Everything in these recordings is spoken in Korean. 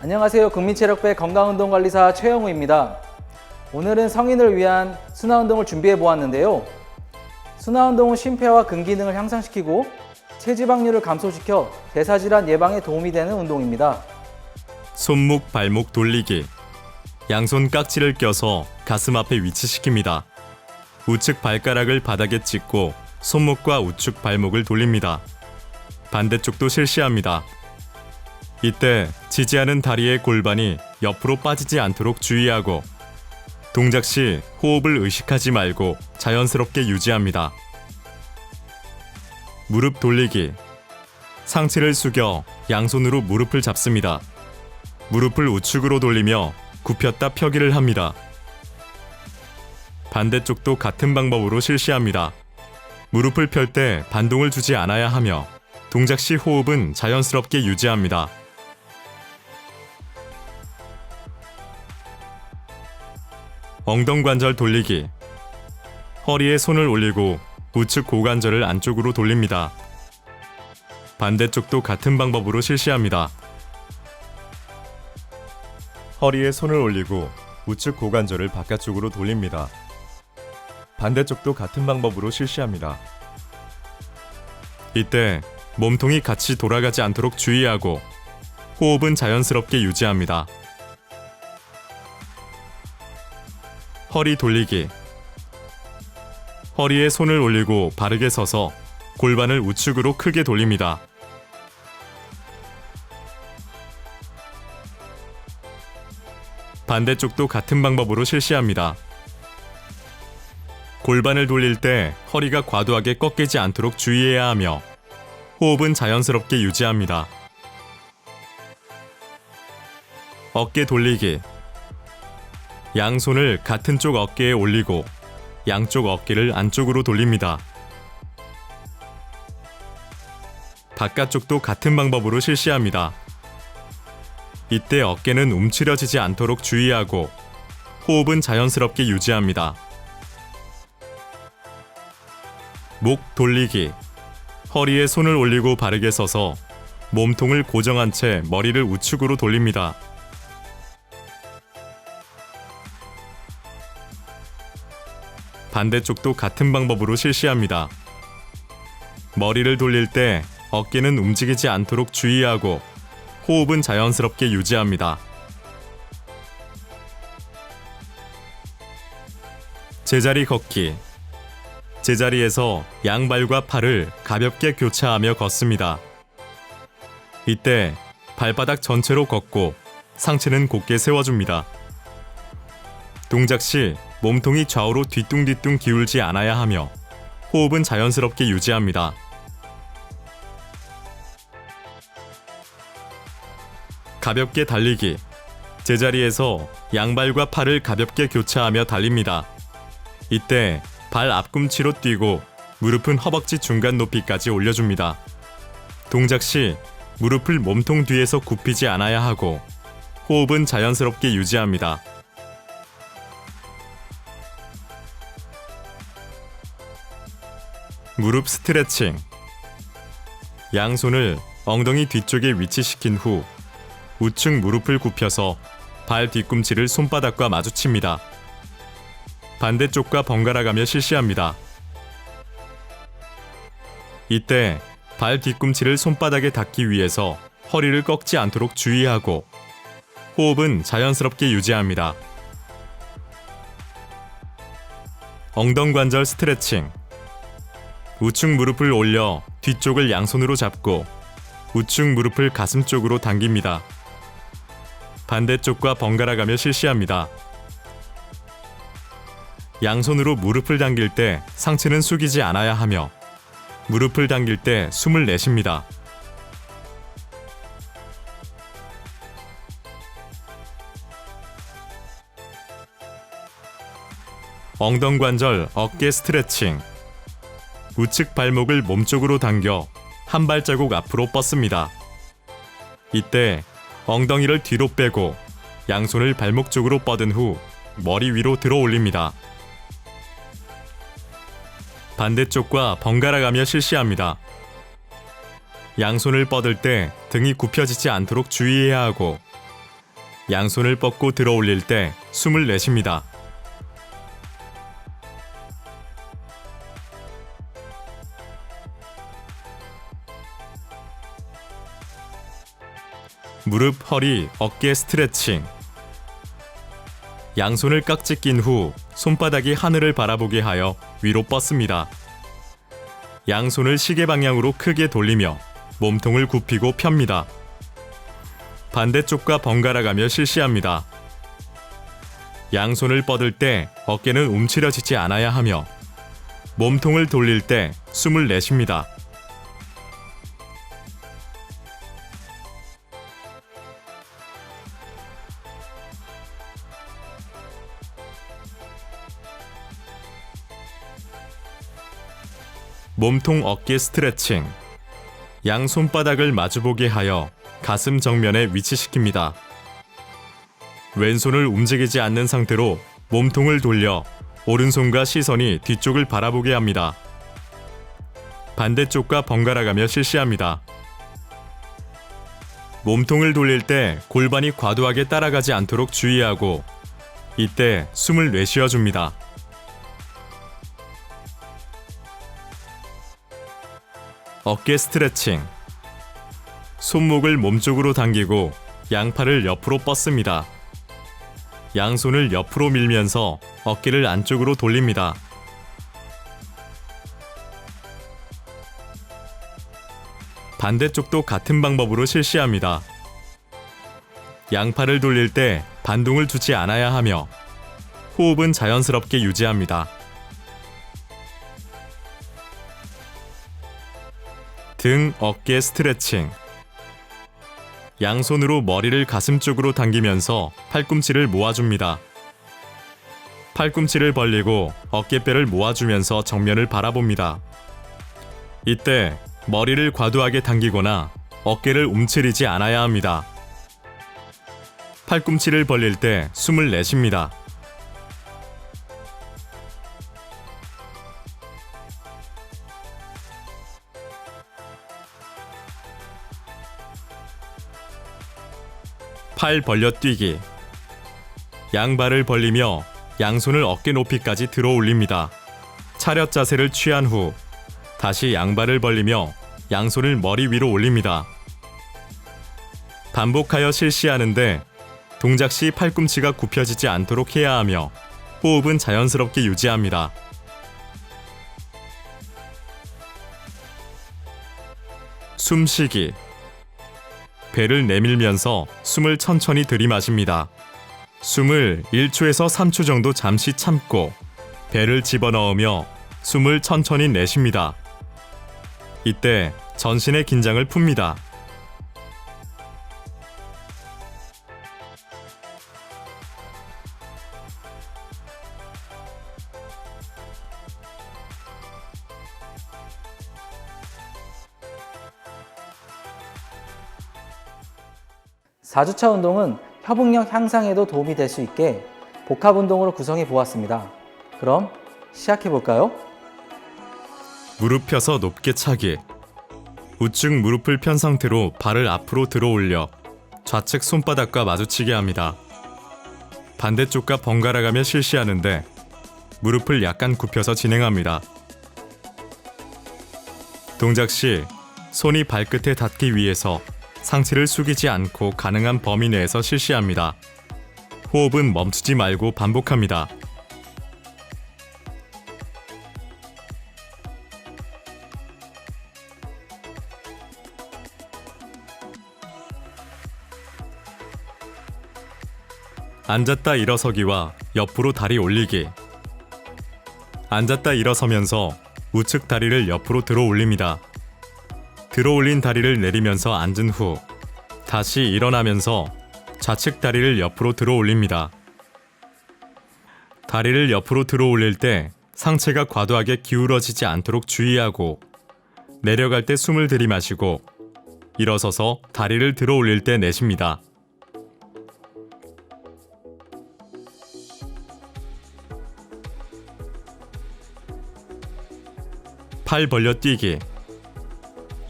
안녕하세요. 국민체력배 건강운동관리사 최영우입니다. 오늘은 성인을 위한 순화운동을 준비해 보았는데요. 순화운동은 심폐와 근 기능을 향상시키고 체지방률을 감소시켜 대사질환 예방에 도움이 되는 운동입니다. 손목 발목 돌리기. 양손 깍지를 껴서 가슴 앞에 위치시킵니다. 우측 발가락을 바닥에 찍고 손목과 우측 발목을 돌립니다. 반대쪽도 실시합니다. 이때 지지하는 다리의 골반이 옆으로 빠지지 않도록 주의하고 동작 시 호흡을 의식하지 말고 자연스럽게 유지합니다. 무릎 돌리기. 상체를 숙여 양손으로 무릎을 잡습니다. 무릎을 우측으로 돌리며 굽혔다 펴기를 합니다. 반대쪽도 같은 방법으로 실시합니다. 무릎을 펼 때 반동을 주지 않아야 하며 동작 시 호흡은 자연스럽게 유지합니다. 엉덩관절 돌리기. 허리에 손을 올리고 우측 고관절을 안쪽으로 돌립니다. 반대쪽도 같은 방법으로 실시합니다. 허리에 손을 올리고 우측 고관절을 바깥쪽으로 돌립니다. 반대쪽도 같은 방법으로 실시합니다. 이때 몸통이 같이 돌아가지 않도록 주의하고 호흡은 자연스럽게 유지합니다. 허리 돌리기. 허리에 손을 올리고 바르게 서서 골반을 우측으로 크게 돌립니다. 반대쪽도 같은 방법으로 실시합니다. 골반을 돌릴 때 허리가 과도하게 꺾이지 않도록 주의해야 하며 호흡은 자연스럽게 유지합니다. 어깨 돌리기. 양손을 같은 쪽 어깨에 올리고 양쪽 어깨를 안쪽으로 돌립니다. 바깥쪽도 같은 방법으로 실시합니다. 이때 어깨는 움츠려지지 않도록 주의하고 호흡은 자연스럽게 유지합니다. 목 돌리기. 허리에 손을 올리고 바르게 서서 몸통을 고정한 채 머리를 우측으로 돌립니다. 반대쪽도 같은 방법으로 실시합니다. 머리를 돌릴 때 어깨는 움직이지 않도록 주의하고 호흡은 자연스럽게 유지합니다. 제자리 걷기. 제자리에서 양발과 팔을 가볍게 교차하며 걷습니다. 이때 발바닥 전체로 걷고 상체는 곧게 세워줍니다. 동작 시 몸통이 좌우로 뒤뚱뒤뚱 기울지 않아야 하며 호흡은 자연스럽게 유지합니다. 가볍게 달리기. 제자리에서 양발과 팔을 가볍게 교차하며 달립니다. 이때 발 앞꿈치로 뛰고 무릎은 허벅지 중간 높이까지 올려줍니다. 동작 시 무릎을 몸통 뒤에서 굽히지 않아야 하고 호흡은 자연스럽게 유지합니다. 무릎 스트레칭. 양손을 엉덩이 뒤쪽에 위치시킨 후 우측 무릎을 굽혀서 발 뒤꿈치를 손바닥과 마주칩니다. 반대쪽과 번갈아가며 실시합니다. 이때 발 뒤꿈치를 손바닥에 닿기 위해서 허리를 꺾지 않도록 주의하고 호흡은 자연스럽게 유지합니다. 엉덩관절 스트레칭. 우측 무릎을 올려 뒤쪽을 양손으로 잡고 우측 무릎을 가슴 쪽으로 당깁니다. 반대쪽과 번갈아가며 실시합니다. 양손으로 무릎을 당길 때 상체는 숙이지 않아야 하며 무릎을 당길 때 숨을 내쉽니다. 엉덩관절 어깨 스트레칭. 우측 발목을 몸쪽으로 당겨 한 발자국 앞으로 뻗습니다. 이때 엉덩이를 뒤로 빼고 양손을 발목 쪽으로 뻗은 후 머리 위로 들어 올립니다. 반대쪽과 번갈아가며 실시합니다. 양손을 뻗을 때 등이 굽혀지지 않도록 주의해야 하고 양손을 뻗고 들어 올릴 때 숨을 내쉽니다. 무릎, 허리, 어깨 스트레칭. 양손을 깍지 낀 후 손바닥이 하늘을 바라보게 하여 위로 뻗습니다. 양손을 시계 방향으로 크게 돌리며 몸통을 굽히고 펴니다. 반대쪽과 번갈아 가며 실시합니다. 양손을 뻗을 때 어깨는 움츠려지지 않아야 하며 몸통을 돌릴 때 숨을 내쉽니다. 몸통 어깨 스트레칭. 양 손바닥을 마주보게 하여 가슴 정면에 위치시킵니다. 왼손을 움직이지 않는 상태로 몸통을 돌려 오른손과 시선이 뒤쪽을 바라보게 합니다. 반대쪽과 번갈아 가며 실시합니다. 몸통을 돌릴 때 골반이 과도하게 따라가지 않도록 주의하고 이때 숨을 내쉬어 줍니다. 어깨 스트레칭. 손목을 몸쪽으로 당기고 양팔을 옆으로 뻗습니다. 양손을 옆으로 밀면서 어깨를 안쪽으로 돌립니다. 반대쪽도 같은 방법으로 실시합니다. 양팔을 돌릴 때 반동을 주지 않아야 하며 호흡은 자연스럽게 유지합니다. 등, 어깨 스트레칭. 양손으로 머리를 가슴 쪽으로 당기면서 팔꿈치를 모아줍니다. 팔꿈치를 벌리고 어깨뼈를 모아주면서 정면을 바라봅니다. 이때 머리를 과도하게 당기거나 어깨를 움츠리지 않아야 합니다. 팔꿈치를 벌릴 때 숨을 내쉽니다. 팔 벌려 뛰기. 양발을 벌리며 양손을 어깨 높이까지 들어 올립니다. 차렷 자세를 취한 후 다시 양발을 벌리며 양손을 머리 위로 올립니다. 반복하여 실시하는데 동작 시 팔꿈치가 굽혀지지 않도록 해야 하며 호흡은 자연스럽게 유지합니다. 숨쉬기. 배를 내밀면서 숨을 천천히 들이마십니다. 숨을 1초에서 3초 정도 잠시 참고 배를 집어넣으며 숨을 천천히 내쉽니다. 이때 전신의 긴장을 풉니다. 사주차 운동은 협응력 향상에도 도움이 될 수 있게 복합 운동으로 구성해 보았습니다. 그럼 시작해 볼까요? 무릎 펴서 높게 차기. 우측 무릎을 편 상태로 발을 앞으로 들어 올려 좌측 손바닥과 마주치게 합니다. 반대쪽과 번갈아 가며 실시하는데 무릎을 약간 굽혀서 진행합니다. 동작 시 손이 발끝에 닿기 위해서 상체를 숙이지 않고 가능한 범위 내에서 실시합니다. 호흡은 멈추지 말고 반복합니다. 앉았다 일어서기와 옆으로 다리 올리기. 앉았다 일어서면서 우측 다리를 옆으로 들어 올립니다. 들어 올린 다리를 내리면서 앉은 후 다시 일어나면서 좌측 다리를 옆으로 들어 올립니다. 다리를 옆으로 들어 올릴 때 상체가 과도하게 기울어지지 않도록 주의하고 내려갈 때 숨을 들이마시고 일어서서 다리를 들어 올릴 때 내쉽니다. 팔 벌려 뛰기.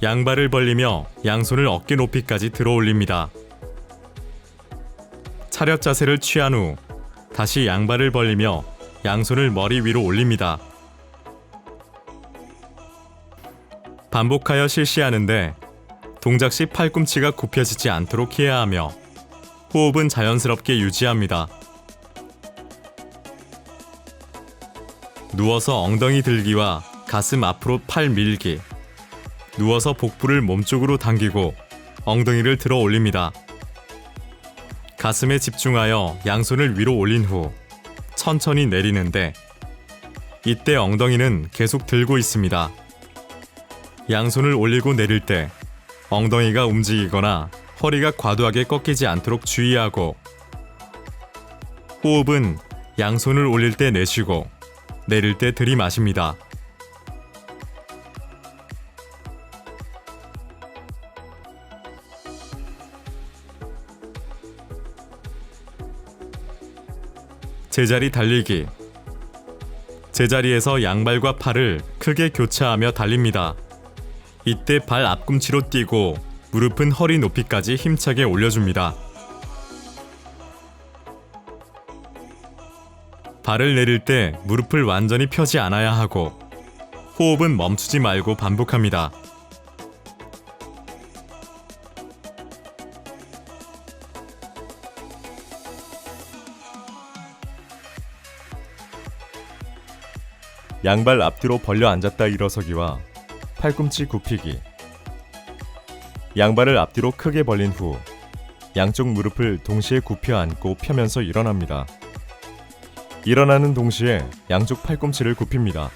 양발을 벌리며 양손을 어깨 높이까지 들어 올립니다. 차렷 자세를 취한 후 다시 양발을 벌리며 양손을 머리 위로 올립니다. 반복하여 실시하는데 동작 시 팔꿈치가 굽혀지지 않도록 해야 하며 호흡은 자연스럽게 유지합니다. 누워서 엉덩이 들기와 가슴 앞으로 팔 밀기, 누워서 복부를 몸쪽으로 당기고 엉덩이를 들어 올립니다. 가슴에 집중하여 양손을 위로 올린 후 천천히 내리는데 이때 엉덩이는 계속 들고 있습니다. 양손을 올리고 내릴 때 엉덩이가 움직이거나 허리가 과도하게 꺾이지 않도록 주의하고 호흡은 양손을 올릴 때 내쉬고 내릴 때 들이마십니다. 제자리 달리기. 제자리에서 양발과 팔을 크게 교차하며 달립니다. 이때 발 앞꿈치로 뛰고 무릎은 허리 높이까지 힘차게 올려줍니다. 발을 내릴 때 무릎을 완전히 펴지 않아야 하고 호흡은 멈추지 말고 반복합니다. 양발 앞뒤로 벌려 앉았다 일어서기와 팔꿈치 굽히기. 양발을 앞뒤로 크게 벌린 후 양쪽 무릎을 동시에 굽혀 앉고 펴면서 일어납니다. 일어나는 동시에 양쪽 팔꿈치를 굽힙니다.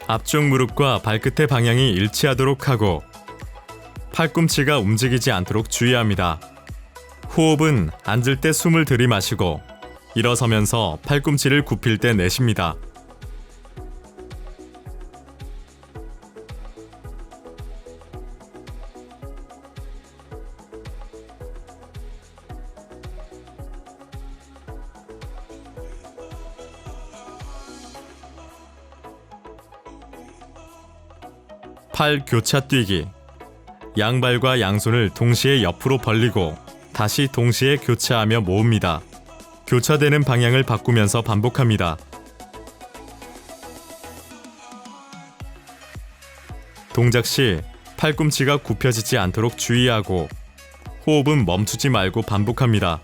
앞쪽 무릎과 발끝의 방향이 일치하도록 하고 팔꿈치가 움직이지 않도록 주의합니다. 호흡은 앉을 때 숨을 들이마시고 일어서면서 팔꿈치를 굽힐 때 내쉽니다. 팔 교차 뛰기. 양발과 양손을 동시에 옆으로 벌리고 다시 동시에 교차하며 모읍니다. 교차되는 방향을 바꾸면서 반복합니다. 동작 시 팔꿈치가 굽혀지지 않도록 주의하고 호흡은 멈추지 말고 반복합니다.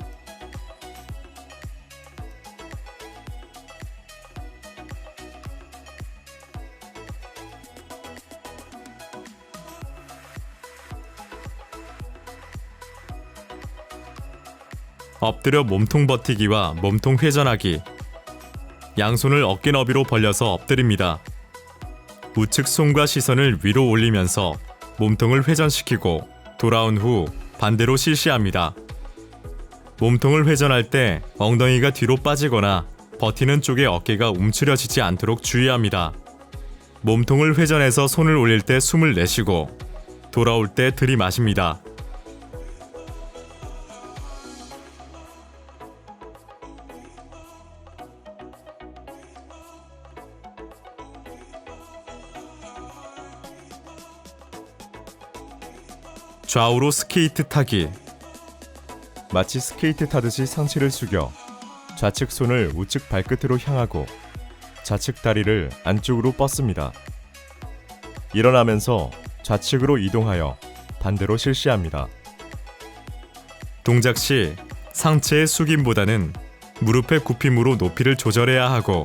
엎드려 몸통 버티기와 몸통 회전하기. 양손을 어깨 너비로 벌려서 엎드립니다. 우측 손과 시선을 위로 올리면서 몸통을 회전시키고 돌아온 후 반대로 실시합니다. 몸통을 회전할 때 엉덩이가 뒤로 빠지거나 버티는 쪽의 어깨가 움츠려지지 않도록 주의합니다. 몸통을 회전해서 손을 올릴 때 숨을 내쉬고 돌아올 때 들이마십니다. 좌우로 스케이트 타기. 마치 스케이트 타듯이 상체를 숙여 좌측 손을 우측 발끝으로 향하고 좌측 다리를 안쪽으로 뻗습니다. 일어나면서 좌측으로 이동하여 반대로 실시합니다. 동작 시 상체의 숙임보다는 무릎의 굽힘으로 높이를 조절해야 하고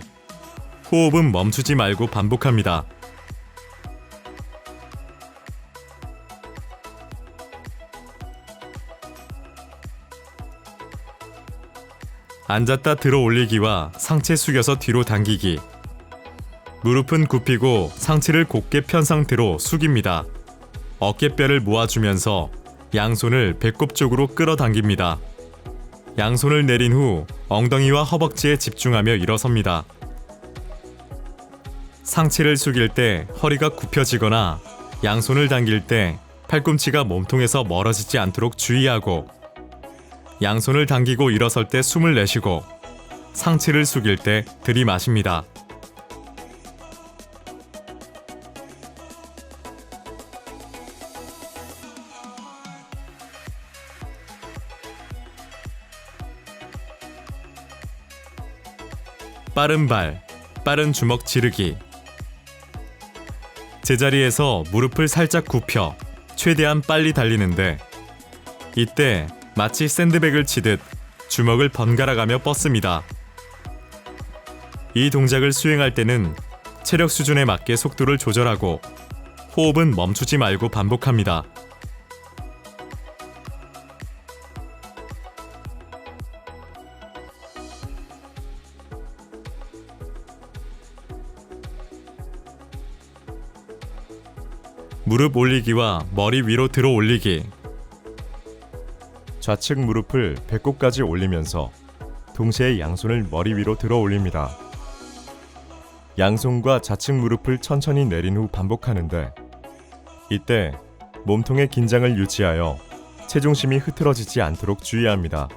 호흡은 멈추지 말고 반복합니다. 앉았다 들어 올리기와 상체 숙여서 뒤로 당기기. 무릎은 굽히고 상체를 곧게 편 상태로 숙입니다. 어깨뼈를 모아주면서 양손을 배꼽 쪽으로 끌어당깁니다. 양손을 내린 후 엉덩이와 허벅지에 집중하며 일어섭니다. 상체를 숙일 때 허리가 굽혀지거나 양손을 당길 때 팔꿈치가 몸통에서 멀어지지 않도록 주의하고 양손을 당기고 일어설 때 숨을 내쉬고 상체를 숙일 때 들이마십니다. 빠른 발, 빠른 주먹 지르기. 제자리에서 무릎을 살짝 굽혀 최대한 빨리 달리는데 이때 마치 샌드백을 치듯 주먹을 번갈아가며 뻗습니다. 이 동작을 수행할 때는 체력 수준에 맞게 속도를 조절하고 호흡은 멈추지 말고 반복합니다. 무릎 올리기와 머리 위로 들어 올리기. 좌측 무릎을 배꼽까지 올리면서 동시에 양손을 머리 위로 들어 올립니다. 양손과 좌측 무릎을 천천히 내린 후 반복하는데 이때 몸통의 긴장을 유지하여 체중심이 흐트러지지 않도록 주의합니다.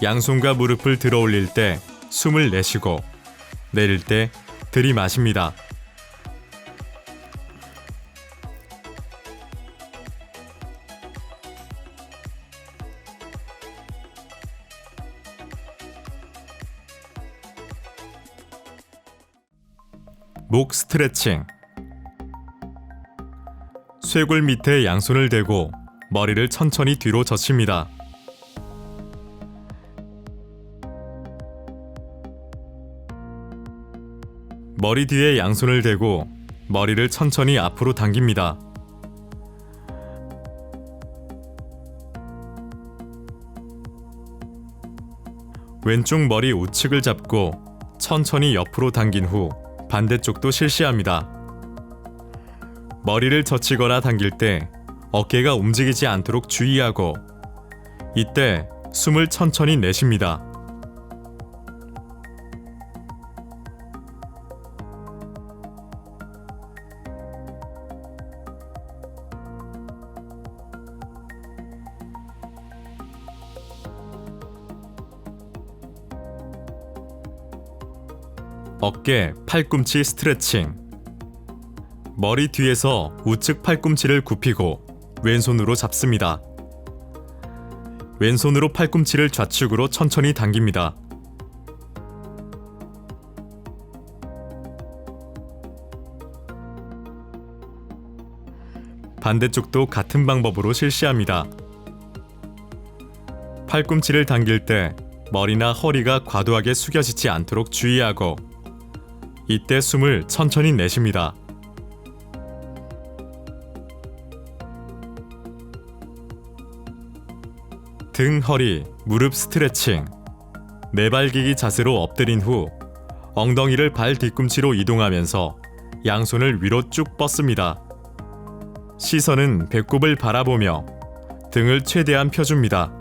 양손과 무릎을 들어 올릴 때 숨을 내쉬고 내릴 때 들이마십니다. 목 스트레칭. 쇄골 밑에 양손을 대고 머리를 천천히 뒤로 젖힙니다. 머리 뒤에 양손을 대고 머리를 천천히 앞으로 당깁니다. 왼쪽 머리 우측을 잡고 천천히 옆으로 당긴 후 반대쪽도 실시합니다. 머리를 젖히거나 당길 때 어깨가 움직이지 않도록 주의하고 이때 숨을 천천히 내쉽니다. 어깨, 팔꿈치 스트레칭. 머리 뒤에서 우측 팔꿈치를 굽히고 왼손으로 잡습니다. 왼손으로 팔꿈치를 좌측으로 천천히 당깁니다. 반대쪽도 같은 방법으로 실시합니다. 팔꿈치를 당길 때 머리나 허리가 과도하게 숙여지지 않도록 주의하고 이때 숨을 천천히 내쉽니다. 등, 허리, 무릎 스트레칭. 내발기기 자세로 엎드린 후 엉덩이를 발 뒤꿈치로 이동하면서 양손을 위로 쭉 뻗습니다. 시선은 배꼽을 바라보며 등을 최대한 펴줍니다.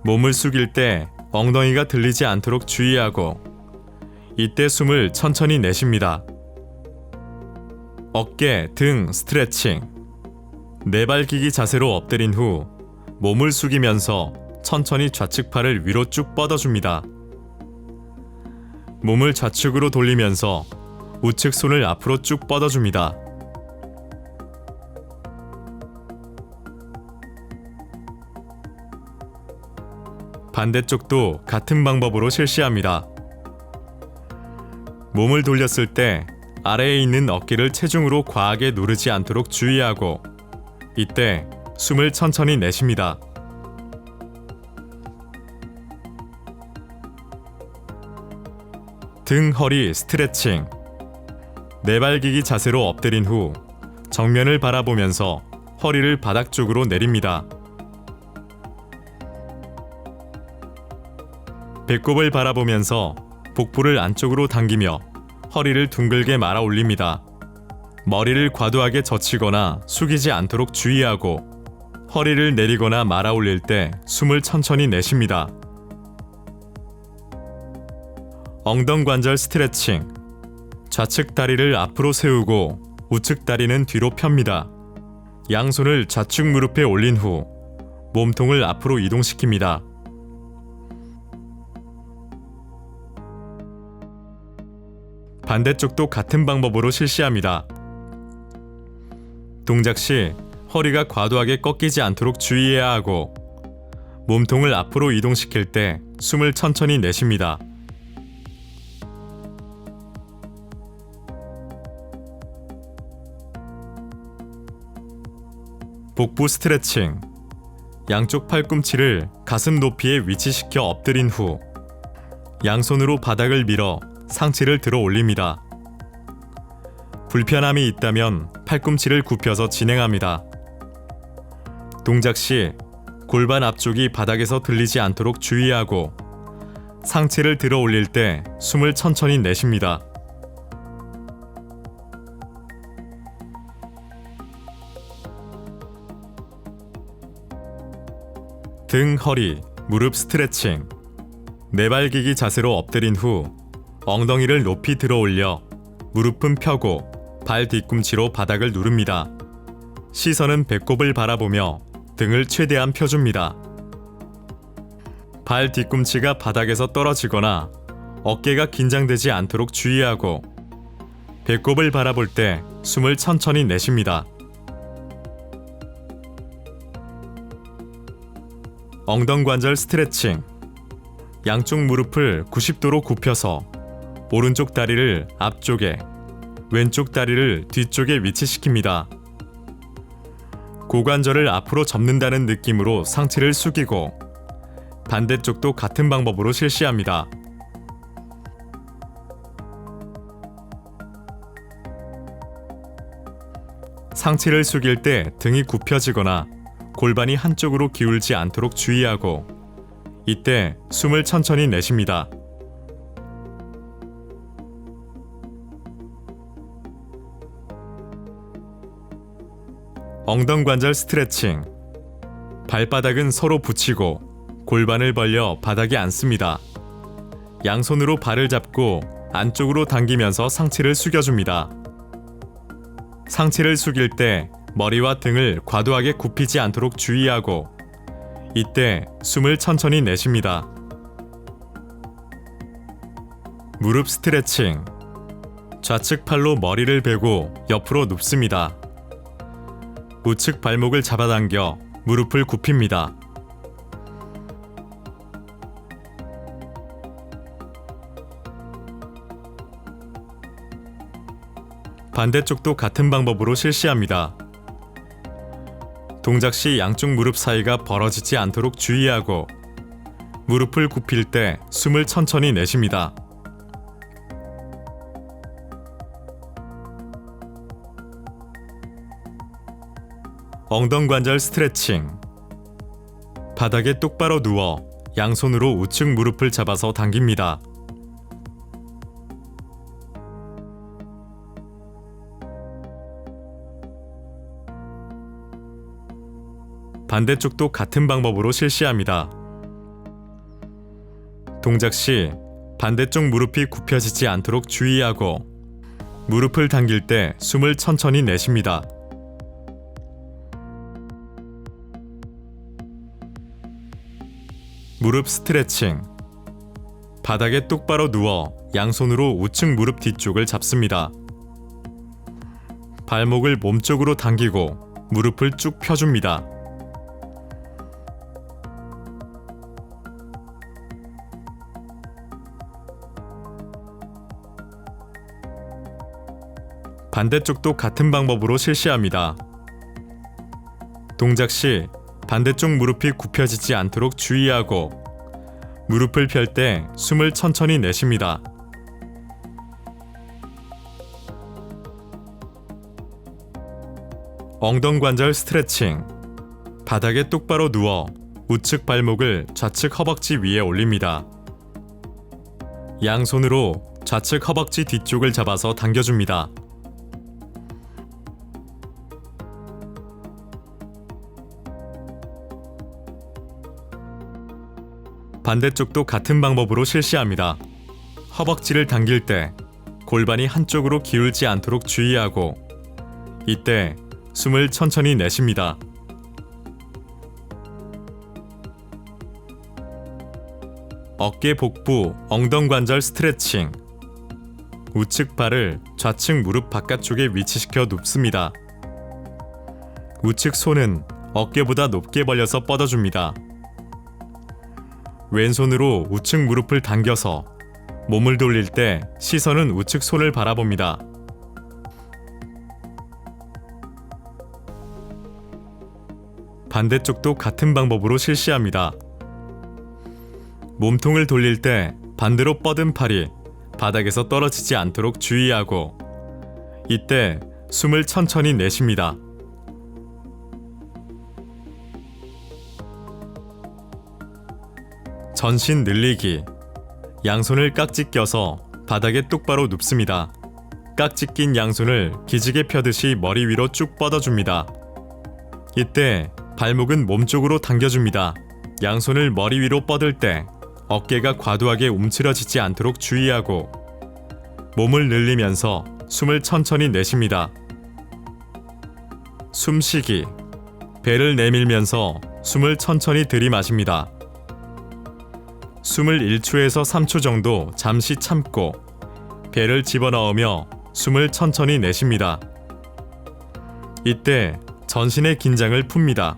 몸을 숙일 때 엉덩이가 들리지 않도록 주의하고 이때 숨을 천천히 내쉽니다. 어깨, 등 스트레칭. 내발기기 자세로 엎드린 후 몸을 숙이면서 천천히 좌측 팔을 위로 쭉 뻗어줍니다. 몸을 좌측으로 돌리면서 우측 손을 앞으로 쭉 뻗어줍니다. 반대쪽도 같은 방법으로 실시합니다. 몸을 돌렸을 때 아래에 있는 어깨를 체중으로 과하게 누르지 않도록 주의하고 이때 숨을 천천히 내쉽니다. 등, 허리 스트레칭. 내발기기 자세로 엎드린 후 정면을 바라보면서 허리를 바닥 쪽으로 내립니다. 배꼽을 바라보면서 복부를 안쪽으로 당기며 허리를 둥글게 말아 올립니다. 머리를 과도하게 젖히거나 숙이지 않도록 주의하고 허리를 내리거나 말아 올릴 때 숨을 천천히 내쉽니다. 엉덩관절 스트레칭. 좌측 다리를 앞으로 세우고 우측 다리는 뒤로 펴니다. 양손을 좌측 무릎에 올린 후 몸통을 앞으로 이동시킵니다. 반대쪽도 같은 방법으로 실시합니다. 동작 시 허리가 과도하게 꺾이지 않도록 주의해야 하고 몸통을 앞으로 이동시킬 때 숨을 천천히 내쉽니다. 복부 스트레칭. 양쪽 팔꿈치를 가슴 높이에 위치시켜 엎드린 후 양손으로 바닥을 밀어 상체를 들어 올립니다. 불편함이 있다면 팔꿈치를 굽혀서 진행합니다. 동작 시 골반 앞쪽이 바닥에서 들리지 않도록 주의하고 상체를 들어 올릴 때 숨을 천천히 내쉽니다. 등, 허리, 무릎 스트레칭. 내발기기 자세로 엎드린 후 엉덩이를 높이 들어 올려 무릎은 펴고 발 뒤꿈치로 바닥을 누릅니다. 시선은 배꼽을 바라보며 등을 최대한 펴줍니다. 발 뒤꿈치가 바닥에서 떨어지거나 어깨가 긴장되지 않도록 주의하고 배꼽을 바라볼 때 숨을 천천히 내쉽니다. 엉덩관절 스트레칭. 양쪽 무릎을 90도로 굽혀서 오른쪽 다리를 앞쪽에, 왼쪽 다리를 뒤쪽에 위치시킵니다. 고관절을 앞으로 접는다는 느낌으로 상체를 숙이고 반대쪽도 같은 방법으로 실시합니다. 상체를 숙일 때 등이 굽혀지거나 골반이 한쪽으로 기울지 않도록 주의하고 이때 숨을 천천히 내쉽니다. 엉덩관절 스트레칭. 발바닥은 서로 붙이고 골반을 벌려 바닥에 앉습니다. 양손으로 발을 잡고 안쪽으로 당기면서 상체를 숙여줍니다. 상체를 숙일 때 머리와 등을 과도하게 굽히지 않도록 주의하고 이때 숨을 천천히 내쉽니다. 무릎 스트레칭. 좌측 팔로 머리를 베고 옆으로 눕습니다. 우측 발목을 잡아당겨 무릎을 굽힙니다. 반대쪽도 같은 방법으로 실시합니다. 동작 시 양쪽 무릎 사이가 벌어지지 않도록 주의하고 무릎을 굽힐 때 숨을 천천히 내쉽니다. 엉덩관절 스트레칭. 바닥에 똑바로 누워 양손으로 우측 무릎을 잡아서 당깁니다. 반대쪽도 같은 방법으로 실시합니다. 동작 시 반대쪽 무릎이 굽혀지지 않도록 주의하고 무릎을 당길 때 숨을 천천히 내쉽니다. 무릎 스트레칭. 바닥에 똑바로 누워 양손으로 우측 무릎 뒤쪽을 잡습니다. 발목을 몸쪽으로 당기고 무릎을 쭉 펴줍니다. 반대쪽도 같은 방법으로 실시합니다. 동작 시 반대쪽 무릎이 굽혀지지 않도록 주의하고 무릎을 펼 때 숨을 천천히 내쉽니다. 엉덩관절 스트레칭. 바닥에 똑바로 누워 우측 발목을 좌측 허벅지 위에 올립니다. 양손으로 좌측 허벅지 뒤쪽을 잡아서 당겨줍니다. 반대쪽도 같은 방법으로 실시합니다. 허벅지를 당길 때 골반이 한쪽으로 기울지 않도록 주의하고 이때 숨을 천천히 내쉽니다. 어깨 복부 엉덩관절 스트레칭. 우측 발을 좌측 무릎 바깥쪽에 위치시켜 눕습니다. 우측 손은 어깨보다 높게 벌려서 뻗어줍니다. 왼손으로 우측 무릎을 당겨서 몸을 돌릴 때 시선은 우측 손을 바라봅니다. 반대쪽도 같은 방법으로 실시합니다. 몸통을 돌릴 때 반대로 뻗은 팔이 바닥에서 떨어지지 않도록 주의하고, 이때 숨을 천천히 내쉽니다. 전신 늘리기. 양손을 깍지 껴서 바닥에 똑바로 눕습니다. 깍지 낀 양손을 기지개 펴듯이 머리 위로 쭉 뻗어줍니다. 이때 발목은 몸쪽으로 당겨줍니다. 양손을 머리 위로 뻗을 때 어깨가 과도하게 움츠러지지 않도록 주의하고, 몸을 늘리면서 숨을 천천히 내쉽니다. 숨쉬기. 배를 내밀면서 숨을 천천히 들이마십니다. 숨을 1초에서 3초 정도 잠시 참고 배를 집어넣으며 숨을 천천히 내쉽니다. 이때 전신의 긴장을 풉니다.